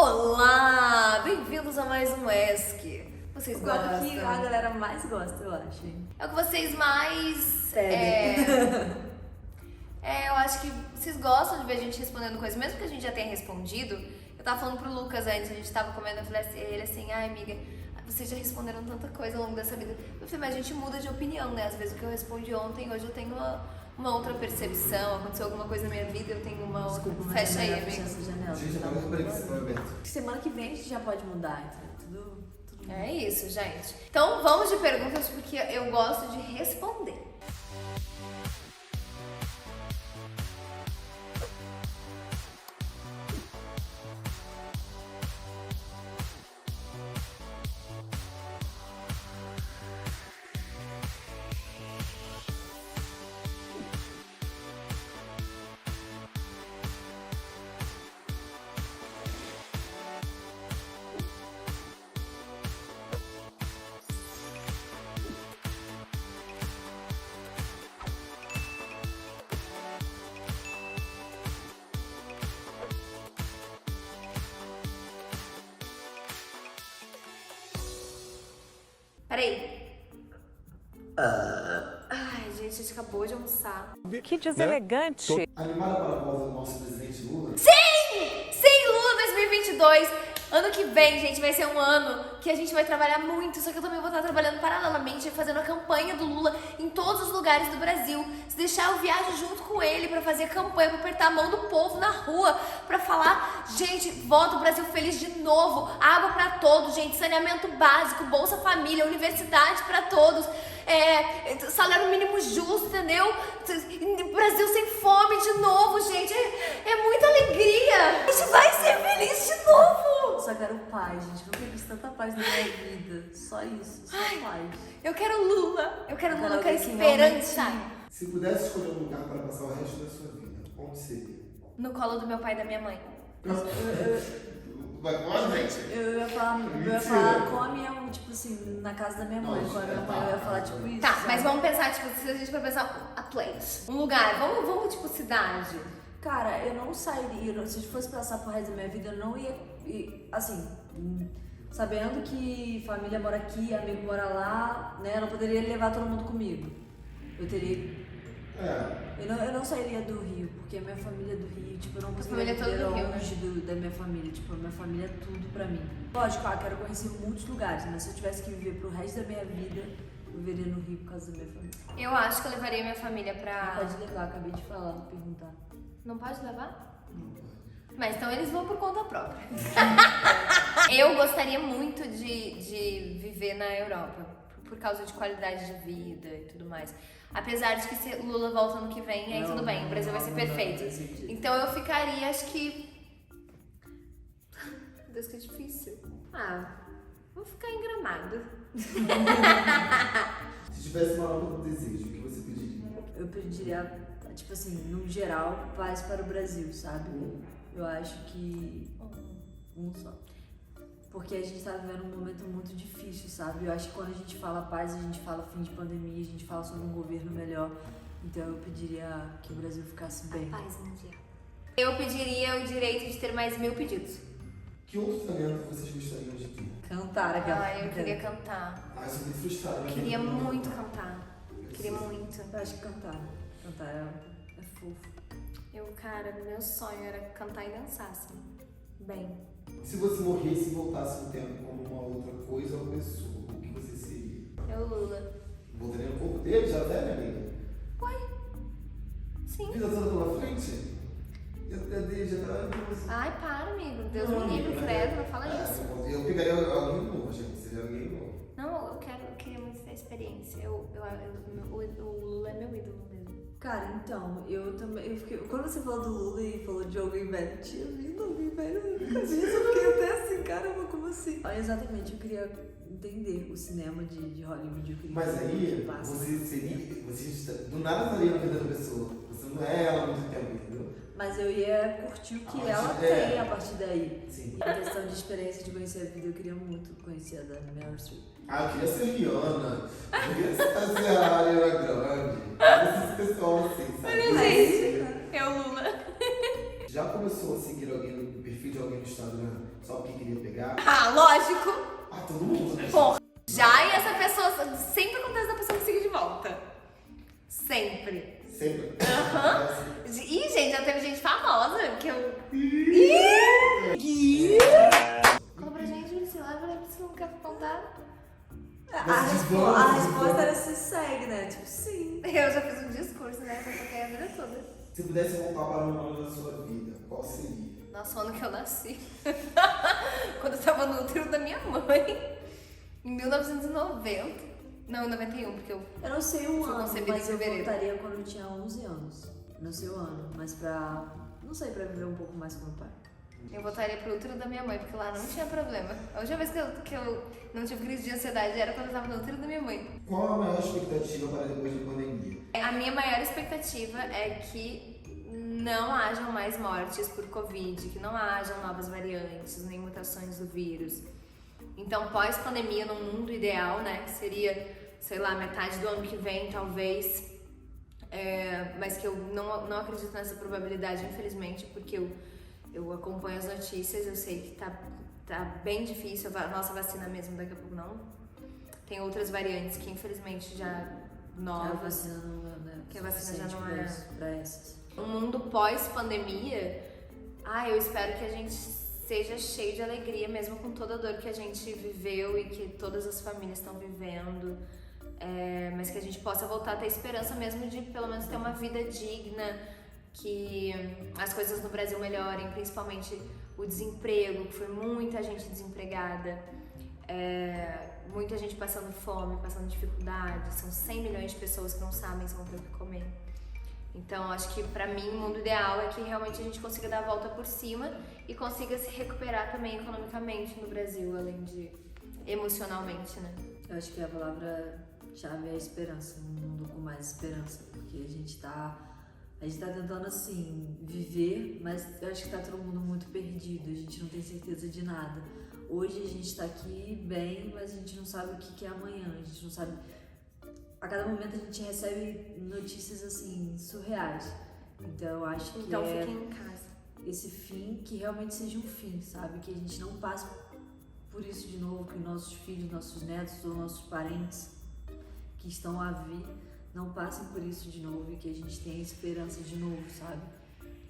Olá! Bem-vindos a mais um ESC. Vocês gostam? O que a galera mais gosta, eu acho. É o que vocês mais... eu acho que vocês gostam de ver a gente respondendo coisas, mesmo que a gente já tenha respondido. Eu tava falando pro Lucas antes, a gente tava comendo, eu falei assim, ele assim, ai amiga, vocês já responderam tanta coisa ao longo dessa vida. Eu falei, mas a gente muda de opinião, né? Às vezes o que eu respondi ontem, hoje eu tenho uma outra percepção, aconteceu alguma coisa na minha vida, eu tenho uma outra... Desculpa, Fecha aí, amiga. Gente, tá muito conexão aberta. Semana que vem a gente já pode mudar, então tudo É isso, gente. Então vamos de perguntas, porque eu gosto de responder. Peraí. Ai, gente, a gente acabou de almoçar. Que deselegante. Animada para a volta do nosso presidente Lula? Sim, Lula 2022. Ano que vem, gente, vai ser um ano que a gente vai trabalhar muito, só que eu também vou estar trabalhando paralelamente, fazendo a campanha do Lula em todos os lugares do Brasil. Se deixar, eu viajo junto com ele pra fazer a campanha, pra apertar a mão do povo na rua, pra falar, gente, volta o Brasil feliz de novo, água pra todos, gente, saneamento básico, Bolsa Família, universidade pra todos, salário mínimo justo, entendeu? Brasil sem fome de novo, gente, é muita alegria. A gente vai ser feliz de novo. Eu só quero paz, gente. Nunca fiz tanta paz na minha vida. Só isso, só paz. Eu quero Lula, eu quero Lula, eu quero alguém que esperança. Se pudesse escolher um lugar para passar o resto da sua vida, onde seria? No colo do meu pai e da minha mãe. Vai embora, gente? Eu ia falar com a minha mãe, tipo assim, na casa da minha mãe. Com a minha mãe, eu ia falar tipo isso. Tá, sabe? mas vamos pensar, tipo, se a gente for pensar a place, um lugar, vamos tipo cidade. Cara, eu não sairia, se eu fosse passar pro resto da minha vida, eu não ia, assim, sabendo que família mora aqui, amigo mora lá, né, eu não poderia levar todo mundo comigo. Eu teria... Eu não sairia do Rio, porque a minha família é do Rio, tipo, eu não conseguiria família é viver toda do Rio, longe da minha família, tipo, a minha família é tudo pra mim. Lógico, eu quero conhecer muitos lugares, mas se eu tivesse que viver pro resto da minha vida, eu viveria no Rio por causa da minha família. Eu acho que eu levaria minha família pra... Pode levar, acabei de falar, vou perguntar. Não pode levar? Não pode. Mas então eles vão por conta própria. Eu gostaria muito de viver na Europa, por causa de qualidade de vida e tudo mais. Apesar de que se Lula volta ano que vem, aí tudo bem, o Brasil vai ser perfeito. Então eu ficaria, acho que... Meu Deus, que difícil. Vou ficar em Gramado. Se tivesse uma nota do desejo, o que você pediria? Eu pediria, tipo assim, no geral, paz para o Brasil, sabe? Eu acho que um só. Porque a gente tá vivendo um momento muito difícil, sabe? Eu acho que quando a gente fala paz, a gente fala fim de pandemia, a gente fala sobre um governo melhor. Então eu pediria que o Brasil ficasse bem. Paz mundial. Eu pediria o direito de ter mais 1000 pedidos. Que outro talento vocês gostariam de ter? Cantar aquela. Eu queria cantar. Eu sou muito frustrado. Eu queria muito cantar. Eu queria muito. Eu acho que cantar. Cantar é fofo. Cara, meu sonho era cantar e dançar, assim. Bem. Se você morresse e voltasse no tempo como uma outra coisa ou pessoa, o que você seria? É o Lula. Voltaria no corpo dele, já velho, amiga? Sim. Vida toda pela frente? Eu dei, já tava com você. Ai, para, amigo. Deus me livre, credo, não fala isso. Eu pegaria alguém novo, gente. Seria alguém novo. Não, eu queria muito ter experiência. O Lula é meu ídolo mesmo. Cara, então, eu também. Quando você falou do Lula e falou de alguém velho, tinha vindo alguém velho na minha cabeça. Eu fiquei até assim, caramba, como assim? Exatamente, eu queria entender o cinema de Hollywood. Eu queria Mas aí, passa. você seria. Você do nada estaria na vida da pessoa. Você não é ela há muito tempo, entendeu? Mas eu ia curtir o que ela é. tem a partir daí. Sim. Em questão de experiência de conhecer a vida, eu queria muito conhecer a da Meryl Streep. Eu queria ser Rihanna. Eu queria ser a Ariana Grande. Esses pessoal assim, sabe? Olha, gente. É o Lula. Já começou a seguir alguém no perfil de alguém no Instagram só porque queria pegar? Ah, lógico! Ah, todo mundo, né? Porra! Já e essa pessoa, sempre acontece da pessoa me seguir de volta. Sempre. Sempre. Aham. Ih, gente, já teve gente famosa que eu... Conta pra gente, se lembra, se não quer contar. A resposta era se segue, né? Tipo, sim. Eu já fiz um discurso, né? Eu toquei a vida toda. Se pudesse voltar para um ano da sua vida, qual seria? Nossa, o ano que eu nasci. Quando eu tava no útero da minha mãe. Em 1990. Não, em 91, porque eu... Eu não sei o Fui ano, concebida mas em eu fevereiro. voltaria quando eu tinha 11 anos. Não sei o ano, mas pra... Não sei, pra viver um pouco mais com meu pai. Eu voltaria pro útero da minha mãe, porque lá não tinha problema. A última vez que eu não tive crise de ansiedade era quando eu tava no útero da minha mãe. Qual a maior expectativa para depois da pandemia? A minha maior expectativa é que não hajam mais mortes por Covid, que não hajam novas variantes, nem mutações do vírus. Então, pós-pandemia, no mundo ideal, né, que seria, sei lá, metade do ano que vem, talvez, mas que eu não acredito nessa probabilidade, infelizmente, porque eu acompanho as notícias, eu sei que tá bem difícil, a nossa vacina mesmo daqui a pouco não. Tem outras variantes que, infelizmente, já novas. A vacina não é, né? Que a vacina já não é. Pra essas. Um mundo pós-pandemia, eu espero que a gente seja cheio de alegria, mesmo com toda a dor que a gente viveu e que todas as famílias estão vivendo, mas que a gente possa voltar a ter esperança mesmo de pelo menos ter uma vida digna, que as coisas no Brasil melhorem, principalmente o desemprego, que foi muita gente desempregada, muita gente passando fome, passando dificuldade, são 100 milhões de pessoas que não sabem se vão ter o que comer. Então, acho que pra mim o mundo ideal é que realmente a gente consiga dar a volta por cima e consiga se recuperar também economicamente no Brasil, além de emocionalmente, né? Eu acho que a palavra-chave é a esperança, um mundo com mais esperança, porque a gente tá tentando, assim, viver, mas eu acho que tá todo mundo muito perdido, a gente não tem certeza de nada. Hoje a gente tá aqui bem, mas a gente não sabe o que é amanhã, a gente não sabe... A cada momento a gente recebe notícias, assim, surreais. Então eu acho que Então fiquem em casa. Esse fim, que realmente seja um fim, sabe? Que a gente não passe por isso de novo, que nossos filhos, nossos netos ou nossos parentes que estão a vir não passem por isso de novo e que a gente tenha esperança de novo, sabe?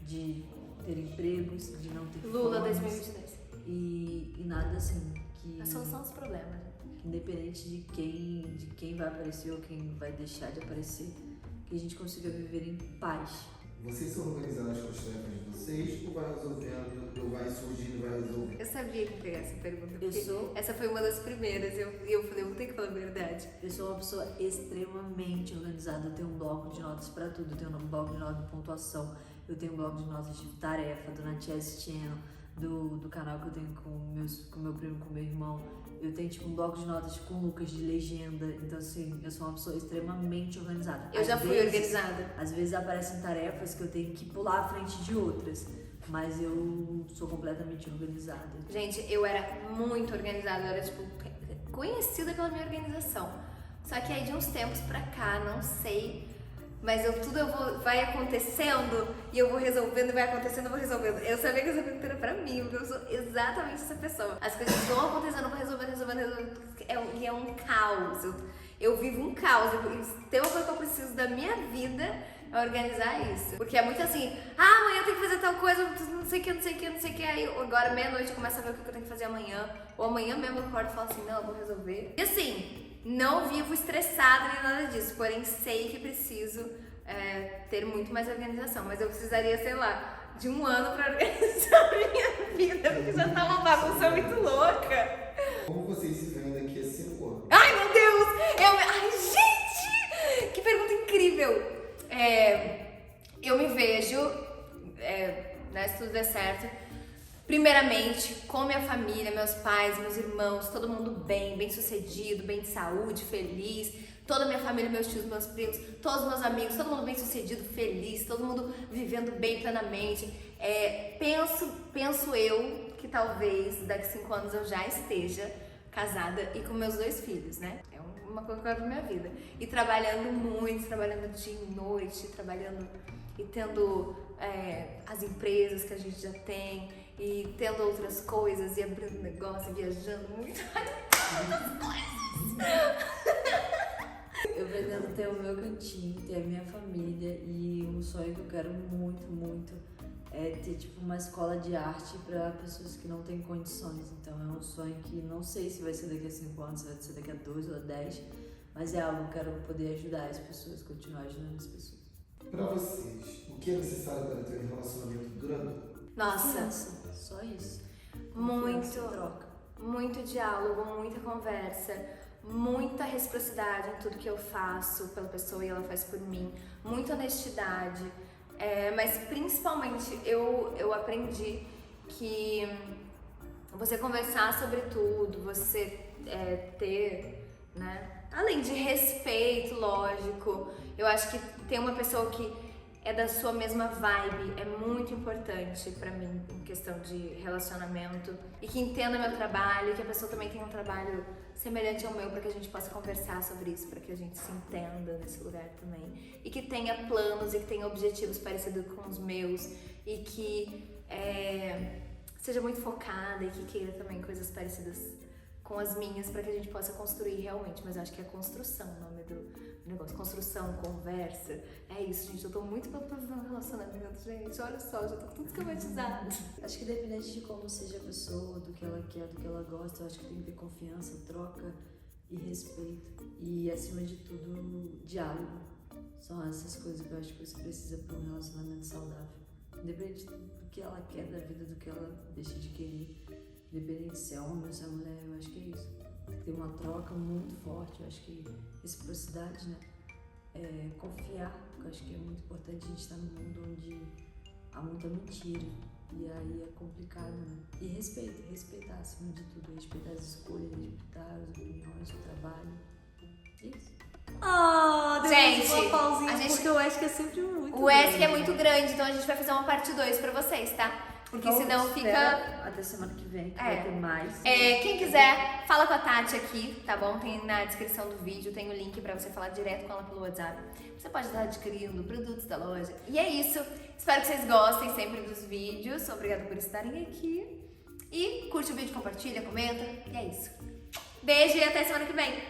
De ter empregos, de não ter Lula fomes, 2022. e nada assim que... A solução dos problemas. Independente de quem vai aparecer ou quem vai deixar de aparecer, que a gente consiga viver em paz. Vocês são organizadas com as tarefas de vocês ou vai resolvendo, ou vai surgindo e vai resolvendo? Eu sabia que ia pegar essa pergunta, Eu porque sou- essa foi uma das primeiras e eu falei, eu vou ter que falar a verdade. Eu sou uma pessoa extremamente organizada. Eu tenho um bloco de notas pra tudo. Eu tenho um bloco de notas de pontuação. Eu tenho um bloco de notas de tarefa do Natias Channel, do canal que eu tenho com meu primo, com meu irmão. Eu tenho tipo um bloco de notas com o Lucas de legenda. Então assim, eu sou uma pessoa extremamente organizada. Eu já fui organizada. Às vezes aparecem tarefas que eu tenho que pular à frente de outras. Mas eu sou completamente organizada. Gente, eu era muito organizada, eu era tipo conhecida pela minha organização. Só que aí de uns tempos pra cá, não sei, mas vai acontecendo e eu vou resolvendo, vai acontecendo, eu vou resolvendo. Eu sabia que essa pergunta era pra mim, porque eu sou exatamente essa pessoa. As coisas vão acontecendo, eu vou resolvendo. E é um caos. Eu vivo um caos. E tem uma coisa que eu preciso da minha vida é organizar isso. Porque é muito assim, amanhã eu tenho que fazer tal coisa, não sei o que. Aí agora meia-noite eu começo a ver o que eu tenho que fazer amanhã. Ou amanhã mesmo eu acordo e falo assim, não, eu vou resolver. E assim, não vivo estressada nem nada disso, porém sei que preciso ter muito mais organização. Mas eu precisaria, sei lá, de um ano pra organizar a minha vida, porque já tá uma bagunça muito louca. Como vocês se veem daqui a 5 anos? Ai, meu Deus! Ai, gente! Que pergunta incrível! Eu me vejo, né, se tudo der certo, primeiramente com minha família, meus pais, meus irmãos, todo mundo bem sucedido, bem de saúde, feliz, toda a minha família, meus tios, meus primos, todos meus amigos, todo mundo bem sucedido, feliz, todo mundo vivendo bem plenamente. Penso eu que talvez daqui a 5 anos eu já esteja casada e com meus 2 filhos, né? É uma coisa que eu quero pra minha vida. E trabalhando muito, trabalhando dia e noite, trabalhando e tendo as empresas que a gente já tem, e tendo outras coisas, e abrindo negócio, e viajando muito. Eu pretendo ter o meu cantinho, ter a minha família, e um sonho que eu quero muito, muito é ter tipo uma escola de arte para pessoas que não têm condições. Então é um sonho que não sei se vai ser daqui a 5 anos, se vai ser daqui a 2 ou 10, mas é algo que eu quero poder ajudar as pessoas, continuar ajudando as pessoas. Pra vocês, o que é necessário para ter um relacionamento duradouro? Nossa, Confiança, só isso. muito, Confiança e troca. muito diálogo, muita conversa, muita reciprocidade em tudo que eu faço pela pessoa e ela faz por mim, muita honestidade, mas principalmente eu aprendi que você conversar sobre tudo, você ter, né, além de respeito, lógico, eu acho que ter uma pessoa que é da sua mesma vibe é muito importante pra mim em questão de relacionamento, e que entenda meu trabalho, e que a pessoa também tenha um trabalho semelhante ao meu, para que a gente possa conversar sobre isso, para que a gente se entenda nesse lugar também, e que tenha planos e que tenha objetivos parecidos com os meus, e que seja muito focada e que queira também coisas parecidas com as minhas, para que a gente possa construir realmente. Mas eu acho que é construção o nome do negócio. Construção, conversa. É isso, gente. Eu tô muito pra viver um relacionamento, gente. Olha só, já tô tudo esquematizado. Acho que independente de como seja a pessoa, do que ela quer, do que ela gosta, eu acho que tem que ter confiança, troca e respeito. E acima de tudo, diálogo. São essas coisas que eu acho que você precisa para um relacionamento saudável. Independente do que ela quer da vida, do que ela deixa de querer. Independente se é homem ou se é mulher, eu acho que é isso. Tem que ter uma troca muito forte, eu acho que reciprocidade, né? Confiar, porque eu acho que é muito importante. A gente estar num mundo onde há muita mentira, e aí é complicado, né? E respeitar acima de tudo, respeitar as escolhas, respeitar as opiniões, o trabalho. Isso. Gente, uma pausinha, a gente- porque eu acho que é sempre muito O ESC é grande. muito grande, então a gente vai fazer uma parte 2 pra vocês, tá? Porque Então, senão espera fica... até semana que vem, que vai ter mais. Quem quiser, fala com a Tati aqui, tá bom? Tem na descrição do vídeo, tem o link pra você falar direto com ela pelo WhatsApp. Você pode estar adquirindo produtos da loja. E é isso. Espero que vocês gostem sempre dos vídeos. Obrigada por estarem aqui. E curte o vídeo, compartilha, comenta. E é isso. Beijo e até semana que vem.